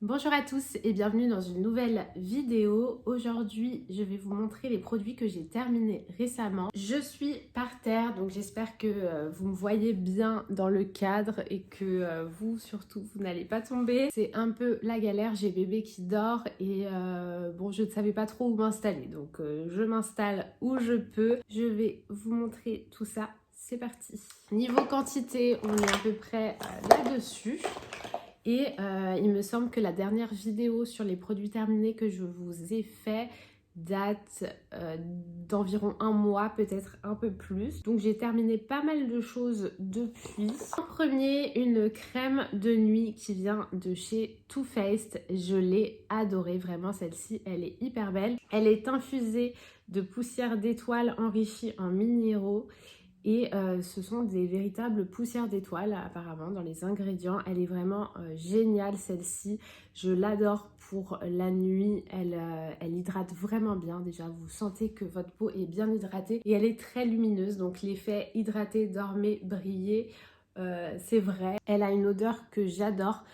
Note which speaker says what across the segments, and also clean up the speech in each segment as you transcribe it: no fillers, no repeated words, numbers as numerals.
Speaker 1: Bonjour à tous et bienvenue dans une nouvelle vidéo. Aujourd'hui, je vais vous montrer les produits que j'ai terminés récemment. Je suis par terre, donc j'espère que vous me voyez bien dans le cadre et que vous, surtout, vous n'allez pas tomber. C'est un peu la galère, j'ai bébé qui dort et bon, je ne savais pas trop où m'installer. Donc, je m'installe où je peux. Je vais vous montrer tout ça. C'est parti. Niveau quantité, on est à peu près là-dessus. Et il me semble que la dernière vidéo sur les produits terminés que je vous ai fait date d'environ un mois, peut-être un peu plus. Donc j'ai terminé pas mal de choses depuis. En premier, une crème de nuit qui vient de chez Too Faced. Je l'ai adorée, vraiment celle-ci, elle est hyper belle. Elle est infusée de poussière d'étoiles enrichie en minéraux. Et ce sont des véritables poussières d'étoiles apparemment dans les ingrédients. Elle est vraiment géniale celle-ci. Je l'adore pour la nuit. Elle hydrate vraiment bien. Déjà, vous sentez que votre peau est bien hydratée. Et elle est très lumineuse. Donc l'effet hydraté, dormez, brillez, c'est vrai. Elle a une odeur que j'adore.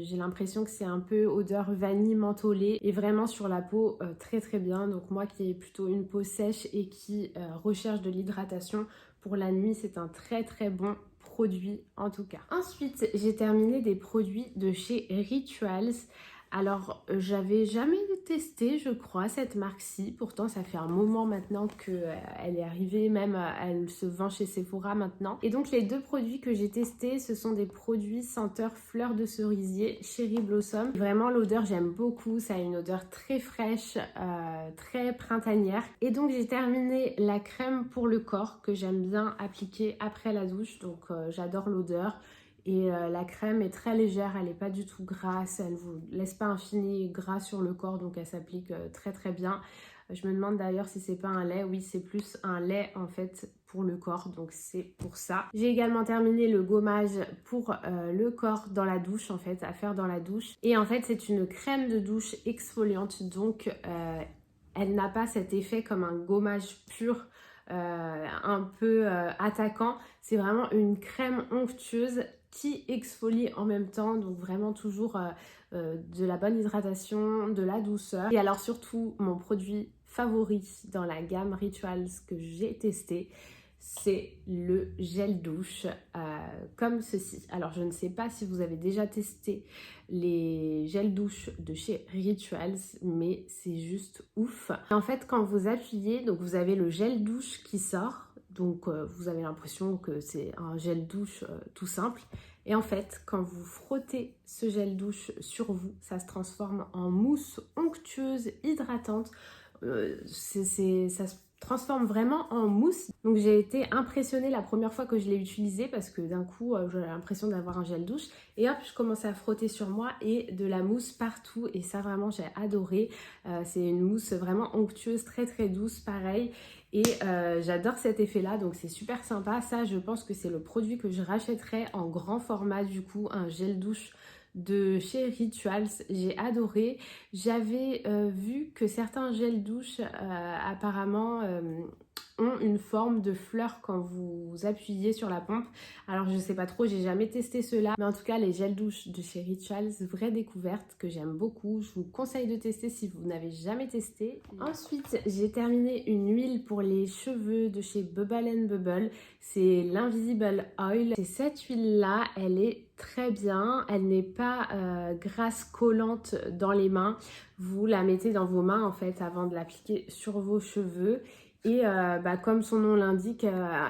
Speaker 1: J'ai l'impression que c'est un peu odeur vanille mentholée et vraiment sur la peau très très bien. Donc moi qui ai plutôt une peau sèche et qui recherche de l'hydratation, pour la nuit c'est un très très bon produit en tout cas. Ensuite j'ai terminé des produits de chez Rituals. Alors j'avais jamais testé je crois cette marque-ci, pourtant ça fait un moment maintenant qu'elle est arrivée, même elle se vend chez Sephora maintenant. Et donc les deux produits que j'ai testés, ce sont des produits senteur fleur de cerisier Cherry Blossom. Vraiment l'odeur j'aime beaucoup, ça a une odeur très fraîche, très printanière. Et donc j'ai terminé la crème pour le corps que j'aime bien appliquer après la douche, donc j'adore l'odeur. Et la crème est très légère, elle n'est pas du tout grasse, elle ne vous laisse pas un fini gras sur le corps, donc elle s'applique très très bien. Je me demande d'ailleurs si c'est pas un lait. Oui, c'est plus un lait en fait pour le corps, donc c'est pour ça. J'ai également terminé le gommage pour le corps dans la douche en fait, à faire dans la douche. Et en fait c'est une crème de douche exfoliante, donc elle n'a pas cet effet comme un gommage pur. Un peu attaquant. C'est vraiment une crème onctueuse qui exfolie en même temps, donc vraiment toujours de la bonne hydratation, de la douceur. Et alors surtout mon produit favori dans la gamme Rituals que j'ai testé, c'est le gel douche comme ceci. Alors je ne sais pas si vous avez déjà testé les gels douche de chez Rituals, mais c'est juste ouf. En fait quand vous appuyez, donc vous avez le gel douche qui sort, donc vous avez l'impression que c'est un gel douche tout simple. Et en fait, quand vous frottez ce gel douche sur vous, ça se transforme en mousse onctueuse, hydratante. Ça se transforme vraiment en mousse. Donc j'ai été impressionnée la première fois que je l'ai utilisé parce que d'un coup, j'avais l'impression d'avoir un gel douche. Et hop, je commençais à frotter sur moi et de la mousse partout. Et ça, vraiment, j'ai adoré. C'est une mousse vraiment onctueuse, très très douce, pareil. Et j'adore cet effet là, donc c'est super sympa. Ça je pense que c'est le produit que je rachèterai en grand format, du coup un gel douche de chez Rituals. J'ai adoré. J'avais vu que certains gels douche apparemment ont une forme de fleur quand vous appuyez sur la pompe. Alors je sais pas trop, j'ai jamais testé cela, mais en tout cas les gels douche de chez Rituals, vraie découverte que j'aime beaucoup. Je vous conseille de tester si vous n'avez jamais testé. Ensuite j'ai terminé une huile pour les cheveux de chez Bubble & Bubble, c'est l'Invisible Oil. C'est cette huile là, elle est très bien, elle n'est pas grasse collante dans les mains. Vous la mettez dans vos mains en fait avant de l'appliquer sur vos cheveux. Et comme son nom l'indique,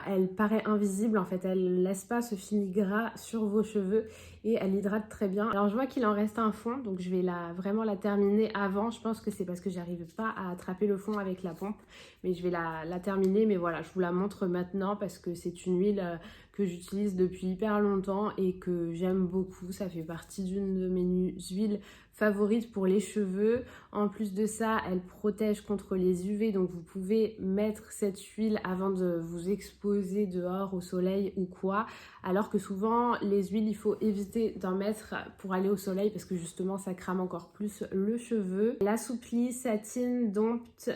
Speaker 1: elle paraît invisible en fait, elle laisse pas ce fini gras sur vos cheveux et elle hydrate très bien. Alors je vois qu'il en reste un fond, donc je vais vraiment la terminer avant. Je pense que c'est parce que j'arrive pas à attraper le fond avec la pompe, mais je vais la terminer. Mais voilà, je vous la montre maintenant parce que c'est une huile que j'utilise depuis hyper longtemps et que j'aime beaucoup. Ça fait partie d'une de mes huiles favorites pour les cheveux. En plus de ça, elle protège contre les UV, donc vous pouvez mettre cette huile avant de vous exposer dehors au soleil ou quoi, alors que souvent les huiles il faut éviter d'en mettre pour aller au soleil parce que justement ça crame encore plus le cheveu. Elle assouplit, satine, dompte,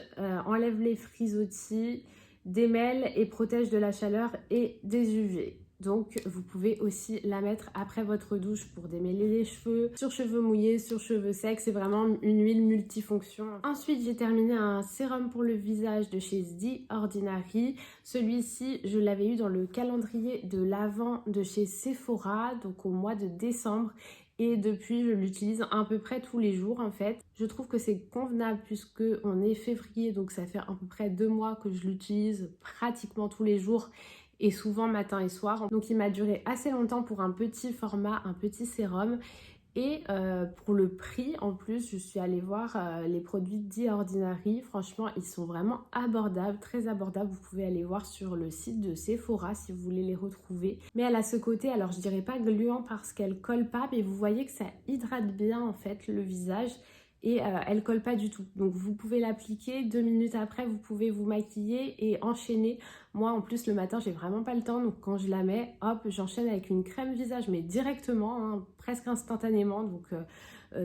Speaker 1: enlève les frisottis, démêle et protège de la chaleur et des UV. Donc vous pouvez aussi la mettre après votre douche pour démêler les cheveux, sur cheveux mouillés, sur cheveux secs, c'est vraiment une huile multifonction. Ensuite j'ai terminé un sérum pour le visage de chez The Ordinary. Celui-ci je l'avais eu dans le calendrier de l'Avent de chez Sephora, donc au mois de décembre. Et depuis, je l'utilise à peu près tous les jours en fait. Je trouve que c'est convenable puisque on est février, donc ça fait à peu près 2 mois que je l'utilise pratiquement tous les jours et souvent matin et soir. Donc il m'a duré assez longtemps pour un petit format, un petit sérum. Et pour le prix, en plus, je suis allée voir les produits The Ordinary. Franchement, ils sont vraiment abordables, très abordables. Vous pouvez aller voir sur le site de Sephora si vous voulez les retrouver. Mais elle a ce côté, alors je dirais pas gluant parce qu'elle colle pas, mais vous voyez que ça hydrate bien en fait le visage. Et elle colle pas du tout. Donc vous pouvez l'appliquer, 2 minutes après, vous pouvez vous maquiller et enchaîner. Moi en plus le matin j'ai vraiment pas le temps, donc quand je la mets, hop, j'enchaîne avec une crème visage, mais directement, hein, presque instantanément. Donc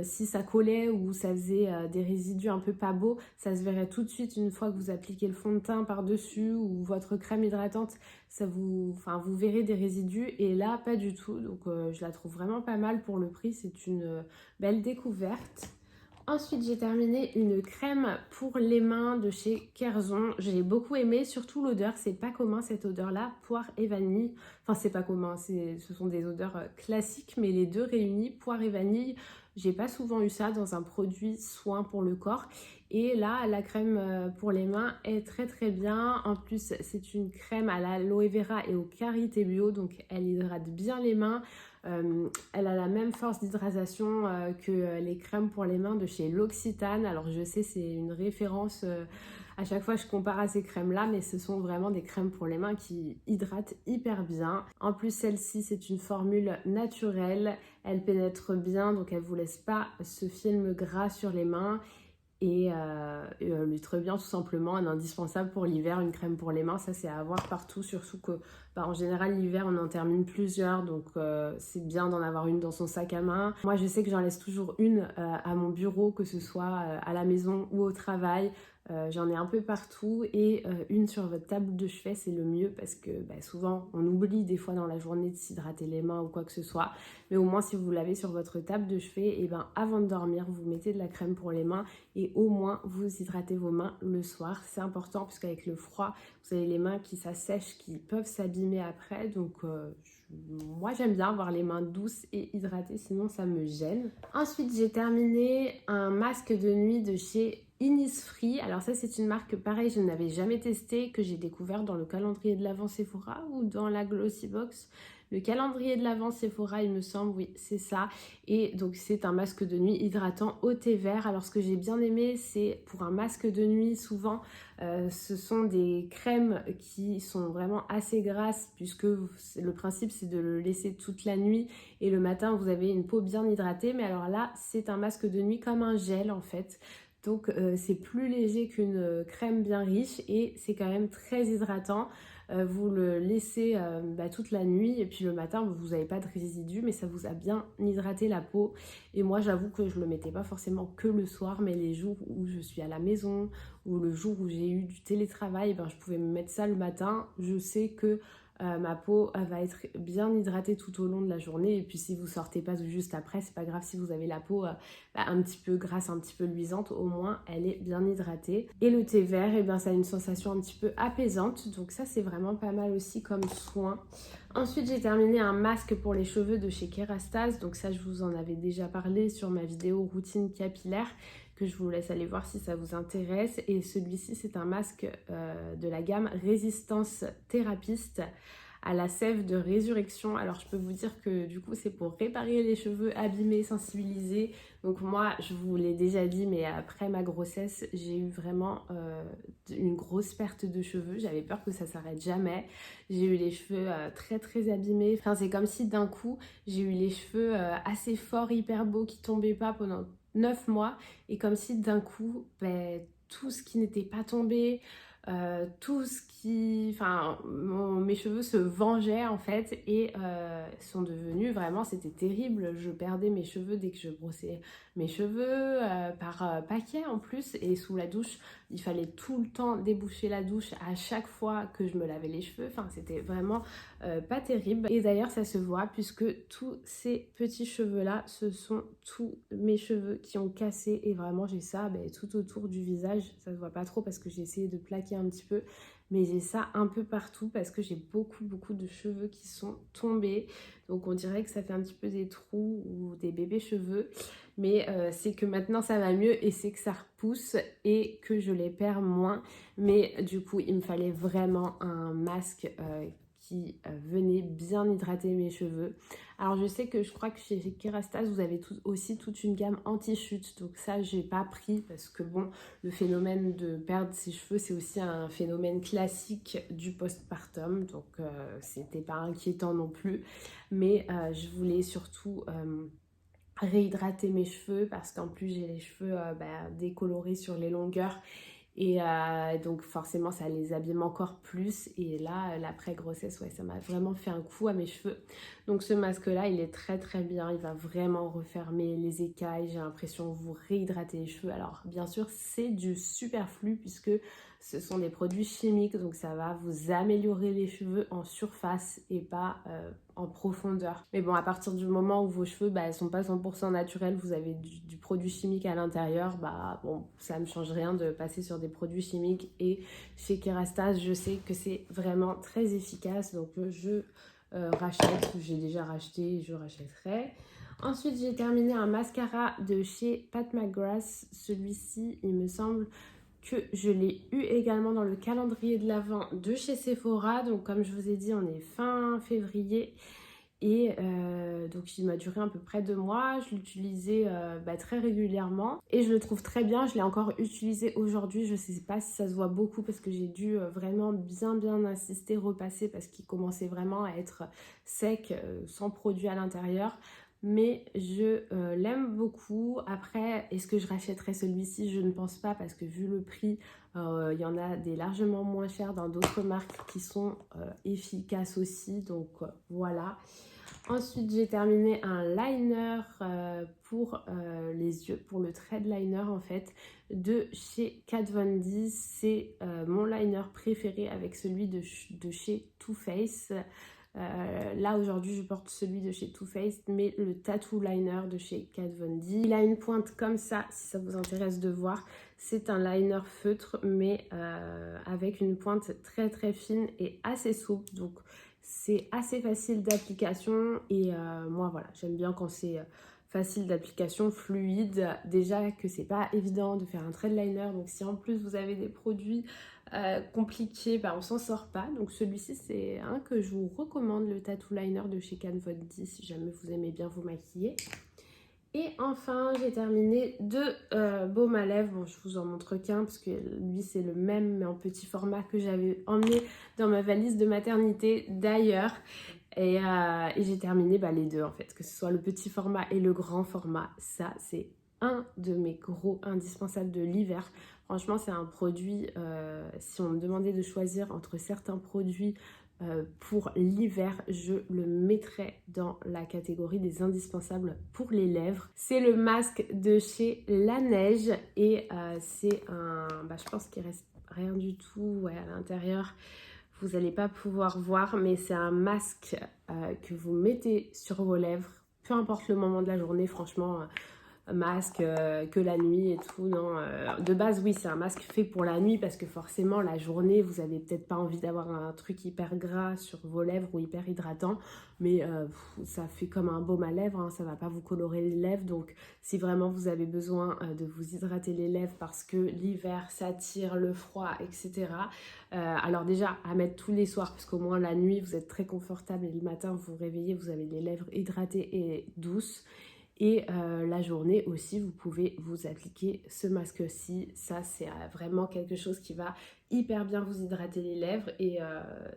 Speaker 1: si ça collait ou ça faisait des résidus un peu pas beaux, ça se verrait tout de suite une fois que vous appliquez le fond de teint par-dessus ou votre crème hydratante, vous verrez des résidus. Et là pas du tout, donc je la trouve vraiment pas mal pour le prix, c'est une belle découverte. Ensuite, j'ai terminé une crème pour les mains de chez Kerzon. J'ai beaucoup aimé, surtout l'odeur. C'est pas commun cette odeur-là, poire et vanille. Enfin, c'est pas commun, ce sont des odeurs classiques, mais les deux réunis, poire et vanille, j'ai pas souvent eu ça dans un produit soin pour le corps. Et là, la crème pour les mains est très très bien. En plus, c'est une crème à l'aloe vera et au karité bio, donc elle hydrate bien les mains. Elle a la même force d'hydratation que les crèmes pour les mains de chez L'Occitane. Alors je sais, c'est une référence, à chaque fois je compare à ces crèmes là, mais ce sont vraiment des crèmes pour les mains qui hydratent hyper bien. En plus celle-ci c'est une formule naturelle, elle pénètre bien, donc elle vous laisse pas ce film gras sur les mains. Et elle est très bien, tout simplement, un indispensable pour l'hiver, une crème pour les mains, ça c'est à avoir partout, surtout que en général l'hiver on en termine plusieurs, donc c'est bien d'en avoir une dans son sac à main. Moi je sais que j'en laisse toujours une à mon bureau, que ce soit à la maison ou au travail. J'en ai un peu partout et une sur votre table de chevet, c'est le mieux parce que souvent on oublie des fois dans la journée de s'hydrater les mains ou quoi que ce soit, mais au moins si vous l'avez sur votre table de chevet, et avant de dormir vous mettez de la crème pour les mains et au moins vous hydratez vos mains le soir. C'est important puisqu'avec le froid vous avez les mains qui s'assèchent, qui peuvent s'abîmer après, donc moi j'aime bien avoir les mains douces et hydratées, sinon ça me gêne. Ensuite j'ai terminé un masque de nuit de chez Innisfree. Alors ça c'est une marque pareil, je n'avais jamais testé, que j'ai découvert dans le calendrier de l'Avent Sephora ou dans la Glossy Box. Le calendrier de l'Avent Sephora il me semble, oui c'est ça. Et donc c'est un masque de nuit hydratant au thé vert. Alors ce que j'ai bien aimé, c'est pour un masque de nuit souvent ce sont des crèmes qui sont vraiment assez grasses, puisque le principe c'est de le laisser toute la nuit et le matin vous avez une peau bien hydratée. Mais alors là c'est un masque de nuit comme un gel en fait. Donc c'est plus léger qu'une crème bien riche et c'est quand même très hydratant. Vous le laissez toute la nuit et puis le matin vous n'avez pas de résidus, mais ça vous a bien hydraté la peau. Et moi j'avoue que je le mettais pas forcément que le soir, mais les jours où je suis à la maison ou le jour où j'ai eu du télétravail, je pouvais me mettre ça le matin. Je sais que ma peau va être bien hydratée tout au long de la journée. Et puis si vous sortez pas juste après, c'est pas grave si vous avez la peau un petit peu grasse, un petit peu luisante, au moins elle est bien hydratée. Et le thé vert, ça a une sensation un petit peu apaisante, donc ça c'est vraiment pas mal aussi comme soin. Ensuite j'ai terminé un masque pour les cheveux de chez Kerastase, donc ça je vous en avais déjà parlé sur ma vidéo routine capillaire, que je vous laisse aller voir si ça vous intéresse. Et celui-ci c'est un masque de la gamme Résistance Thérapiste à la sève de résurrection. Alors je peux vous dire que du coup c'est pour réparer les cheveux abîmés, sensibilisés. Donc moi je vous l'ai déjà dit, mais après ma grossesse j'ai eu vraiment une grosse perte de cheveux. J'avais peur que ça s'arrête jamais. J'ai eu les cheveux très très abîmés. Enfin c'est comme si d'un coup j'ai eu les cheveux assez forts, hyper beaux, qui tombaient pas pendant 9 mois, et comme si d'un coup tout ce qui n'était pas tombé, tout ce qui... mes cheveux se vengeaient en fait et sont devenus vraiment, c'était terrible. Je perdais mes cheveux dès que je brossais mes cheveux par paquet en plus, et sous la douche il fallait tout le temps déboucher la douche à chaque fois que je me lavais les cheveux. Enfin, c'était vraiment pas terrible. Et d'ailleurs ça se voit puisque tous ces petits cheveux là, ce sont tous mes cheveux qui ont cassé, et vraiment j'ai ça tout autour du visage. Ça se voit pas trop parce que j'ai essayé de plaquer un petit peu, mais j'ai ça un peu partout parce que j'ai beaucoup de cheveux qui sont tombés. Donc on dirait que ça fait un petit peu des trous ou des bébés cheveux, mais c'est que maintenant ça va mieux et c'est que ça repousse et que je les perds moins. Mais du coup il me fallait vraiment un masque qui venait bien hydrater mes cheveux. Alors je sais que je crois que chez Kerastase vous avez aussi toute une gamme anti-chute, donc ça j'ai pas pris parce que bon, le phénomène de perdre ses cheveux c'est aussi un phénomène classique du postpartum, donc c'était pas inquiétant non plus. Mais je voulais surtout réhydrater mes cheveux parce qu'en plus j'ai les cheveux décolorés sur les longueurs, et donc forcément ça les abîme encore plus. Et là l'après-grossesse, ouais, ça m'a vraiment fait un coup à mes cheveux. Donc ce masque là il est très bien, il va vraiment refermer les écailles, j'ai l'impression vous réhydrater les cheveux. Alors bien sûr c'est du superflu puisque ce sont des produits chimiques, donc ça va vous améliorer les cheveux en surface et pas en profondeur. Mais bon, à partir du moment où vos cheveux ne sont pas 100% naturels, vous avez du produit chimique à l'intérieur, bon, ça ne me change rien de passer sur des produits chimiques. Et chez Kerastase, je sais que c'est vraiment très efficace, donc je rachète, j'ai déjà racheté, je rachèterai. Ensuite, j'ai terminé un mascara de chez Pat McGrath. Celui-ci, il me semble que je l'ai eu également dans le calendrier de l'Avent de chez Sephora. Donc comme je vous ai dit, on est fin février. Et donc il m'a duré à peu près 2 mois. Je l'utilisais très régulièrement et je le trouve très bien. Je l'ai encore utilisé aujourd'hui. Je ne sais pas si ça se voit beaucoup parce que j'ai dû vraiment bien insister, repasser, parce qu'il commençait vraiment à être sec, sans produit à l'intérieur. Mais je l'aime beaucoup. Après, est-ce que je rachèterai celui-ci? Je ne pense pas, parce que vu le prix, il y en a des largement moins chers dans d'autres marques qui sont efficaces aussi. Donc voilà. Ensuite, j'ai terminé un liner pour les yeux, pour le thread liner en fait, de chez Kat Von D. C'est mon liner préféré avec celui de chez Too Faced. Là aujourd'hui je porte celui de chez Too Faced, mais le tattoo liner de chez Kat Von D, il a une pointe comme ça, si ça vous intéresse de voir. C'est un liner feutre, mais avec une pointe très fine et assez souple, donc c'est assez facile d'application. Et moi voilà, j'aime bien quand c'est facile d'application, fluide. Déjà que c'est pas évident de faire un thread liner, donc si en plus vous avez des produits compliqués, on s'en sort pas. Donc celui-ci c'est un que je vous recommande, le tattoo liner de chez Kat Von D, si jamais vous aimez bien vous maquiller. Et enfin j'ai terminé 2 baumes à lèvres. Bon, je vous en montre qu'un parce que lui c'est le même mais en petit format que j'avais emmené dans ma valise de maternité d'ailleurs. Et j'ai terminé les 2 en fait, que ce soit le petit format et le grand format. Ça c'est un de mes gros indispensables de l'hiver. Franchement c'est un produit, si on me demandait de choisir entre certains produits pour l'hiver, je le mettrais dans la catégorie des indispensables pour les lèvres. C'est le masque de chez Laneige et c'est un... je pense qu'il reste rien du tout à l'intérieur. Vous n'allez pas pouvoir voir, mais c'est un masque que vous mettez sur vos lèvres, peu importe le moment de la journée, franchement. Masque que la nuit et tout, non, de base oui c'est un masque fait pour la nuit parce que forcément la journée vous avez peut-être pas envie d'avoir un truc hyper gras sur vos lèvres ou hyper hydratant, mais ça fait comme un baume à lèvres, hein, ça va pas vous colorer les lèvres. Donc si vraiment vous avez besoin de vous hydrater les lèvres parce que l'hiver ça tire, le froid, etc., alors déjà à mettre tous les soirs, parce qu'au moins la nuit vous êtes très confortable et le matin vous vous réveillez, vous avez les lèvres hydratées et douces. Et la journée aussi, vous pouvez vous appliquer ce masque-ci. Ça, c'est vraiment quelque chose qui va hyper bien vous hydrater les lèvres. Et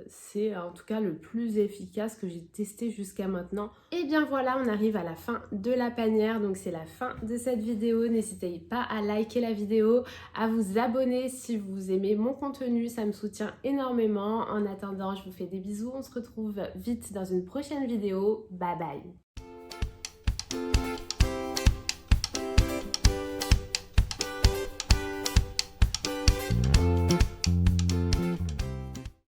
Speaker 1: c'est en tout cas le plus efficace que j'ai testé jusqu'à maintenant. Et bien voilà, on arrive à la fin de la panière. Donc c'est la fin de cette vidéo. N'hésitez pas à liker la vidéo, à vous abonner si vous aimez mon contenu. Ça me soutient énormément. En attendant, je vous fais des bisous. On se retrouve vite dans une prochaine vidéo. Bye bye!